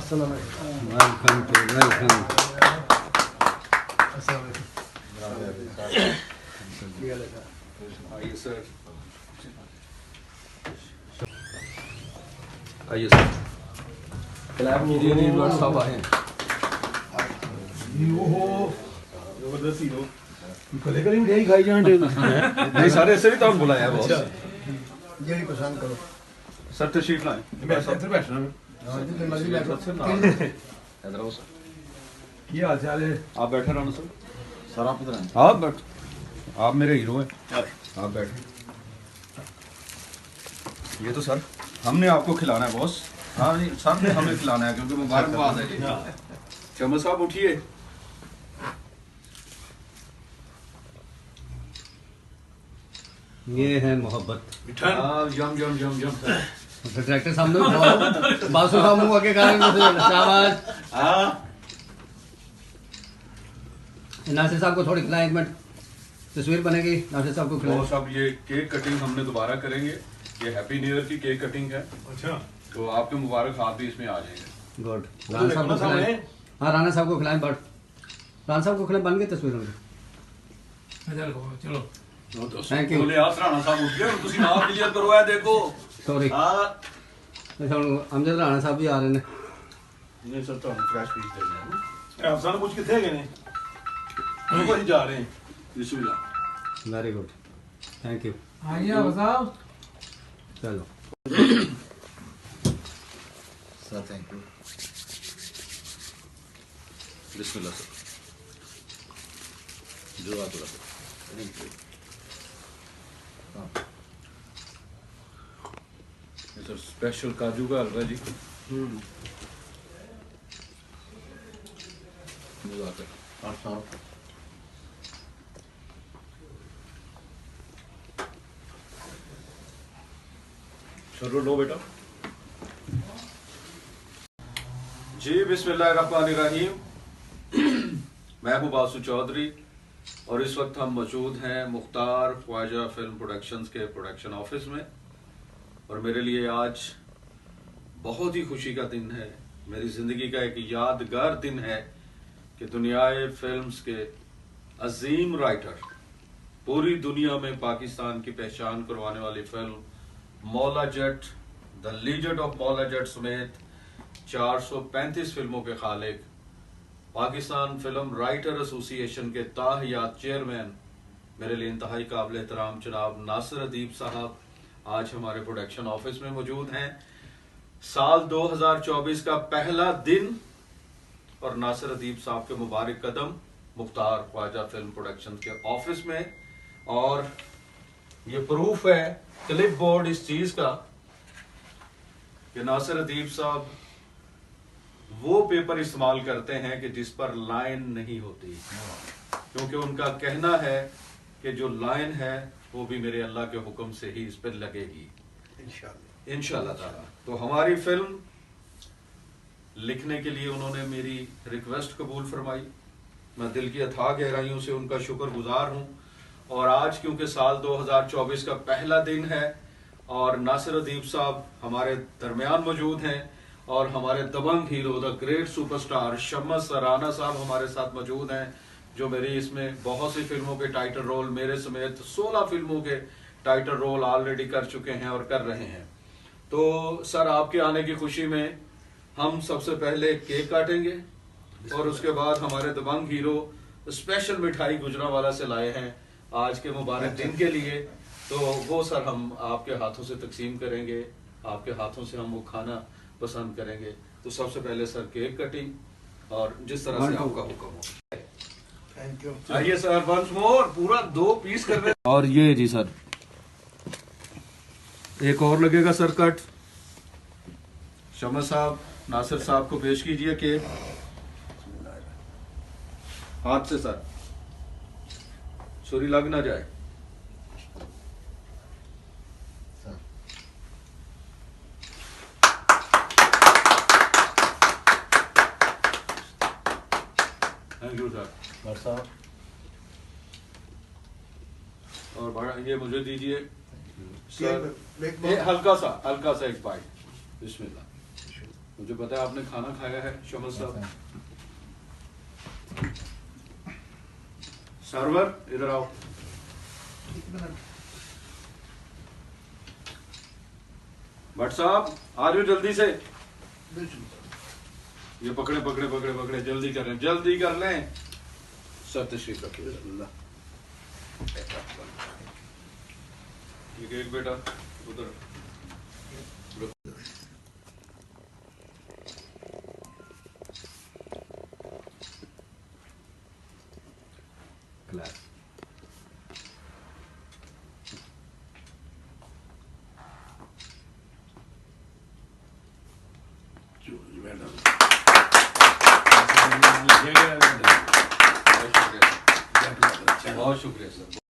अस्सलाम वालेकुम। Welcome to welcome. अस्सलाम वालेकुम। आइए सर, आइए सर। क्लैप कीजिए, नहीं डॉक्टर साहब आए हैं। जबरदस्ती हो कले कली मिठाई खाई जान दे नहीं सर, ऐसे भी तो हम बुलाया है बॉस। जेडी पसंद करो। सर तशरीफ लाएं। मैं इधर बैठना हां जिधर मर्जी बैठो। इधर आओ सर। क्या हाल चाल है? आप बैठे रहो ना सर। सर आप इधर आए। आप बैठ, आप मेरे हीरो हैं। आप बैठे। ये तो सर हमने आपको खिलाना है बॉस। हाँ नहीं सर ने हमें खिलाना है क्योंकि मुबारकबाद है जी। चमन साहब उठिए। ये है मोहब्बत। हाँ, यम यम यम यम सर। तो डायरेक्टर सामने उठाओ, बासु साहब मुंह आगे कर रहे हैं। शाबाश। नासिर साहब को थोड़ी खिलाएं, एक मिनट तस्वीर बनेगी। नासिर साहब को खिलाएं। बॉस अब ये केक कटिंग हमने दोबारा करेंगे। ये हैप्पी न्यू ईयर की केक कटिंग है। अच्छा तो आपके मुबारक हाथ भी इसमें आ जाएंगे। गुड। राना साहब को खिलाएं। हाँ राना साहब को खिलाएं। बट राना साहब को खिलाएं। बन गई तस्वीर में। चलो थैंक यू। बोले आप राणा साहब उठ गए, ਤੁਸੀਂ नाम क्लियर करवाया देखो। सॉरी। अच्छा अमजद राना साहब भी आ रहे हैं। नहीं सर तो हम फ्रेश पीस देंगे। आप सारे कुछ किथे गए ने? हम कोई जा रहे हैं। बिस्मिल्लाह। Very good, thank you. आइए आप साहब। चलो सर थैंक यू। बिस्मिल्लाह सर। जज़ाकल्लाह सर। Thank you. ये सर स्पेशल काजू का हलवा जी। और सर शर्रो लो बेटा जी। बिस्मिल्लाहिर्रहमानिर्रहीम। मैं हूं बासु चौधरी और इस वक्त हम मौजूद हैं मुख्तार ख्वाजा फिल्म प्रोडक्शंस के प्रोडक्शन ऑफिस में। और मेरे लिए आज बहुत ही खुशी का दिन है। मेरी जिंदगी का एक यादगार दिन है कि दुनियाए फिल्म्स के अजीम राइटर, पूरी दुनिया में पाकिस्तान की पहचान करवाने वाली film Maula Jatt, the legend of Maula Jatt समेत 435 फिल्मों के खालिक, पाकिस्तान फिल्म राइटर एसोसिएशन के ताहयात चेयरमैन, मेरे लिए इंतहाई काबिल एहतराम जनाब नासिर अदीब साहब आज हमारे प्रोडक्शन ऑफिस में मौजूद हैं। साल 2024 का पहला दिन और नासिर अदीब साहब के मुबारक कदम मुख्तार ख्वाजा फिल्म प्रोडक्शन के ऑफिस में। और ये प्रूफ है क्लिप बोर्ड इस चीज का कि नासिर अदीब साहब वो पेपर इस्तेमाल करते हैं कि जिस पर लाइन नहीं होती, क्योंकि उनका कहना है कि जो लाइन है वो भी मेरे अल्लाह के हुक्म से ही इस पर लगेगी इंशाअल्लाह ताला। तो हमारी फिल्म लिखने के लिए उन्होंने मेरी रिक्वेस्ट कबूल फरमाई। मैं दिल की अथाह गहराइयों से उनका शुक्रगुजार हूं। और आज क्योंकि साल 2024 का पहला दिन है और नासिर अदीब साहब हमारे दरमियान मौजूद हैं और हमारे दबंग hero the great superstar Shams Rana साहब हमारे साथ मौजूद हैं, जो मेरी इसमें बहुत सी फिल्मों के टाइटल रोल, मेरे समेत 16 फिल्मों के टाइटल रोल ऑलरेडी कर चुके हैं और कर रहे हैं। तो सर आपके आने की खुशी में हम सबसे पहले केक काटेंगे और उसके बाद हमारे दबंग हीरो स्पेशल मिठाई गुजरांवाला से लाए हैं आज के मुबारक दिन के लिए। तो वो सर हम आपके हाथों से तकसीम करेंगे, आपके हाथों से हम वो खाना पसंद करेंगे। तो सबसे पहले सर केक कटिंग और जिस तरह से आपका हुक्म हो। Thank you. आइए सर वंस मोर, पूरा 2 पीस कर रहे। और ये जी सर एक और लगेगा सर कट। शम्स साहब नासिर साहब को पेश कीजिए केक हाथ से सर, छुरी लग ना जाए। Thank you sir. और बड़ा ये मुझे दीजिए सर, ये हल्का सा एक बाइट। बिस्मिल्लाह मुझे पता है आपने खाना खाया है शमस साहब। सर्वर इधर आओ। भट्ट साहब आ जाओ जल्दी से। ये पकड़े पकड़े पकड़े पकड़े, जल्दी करें, जल्दी कर लें। सर तशरीफ रखिए। एक बेटा उधर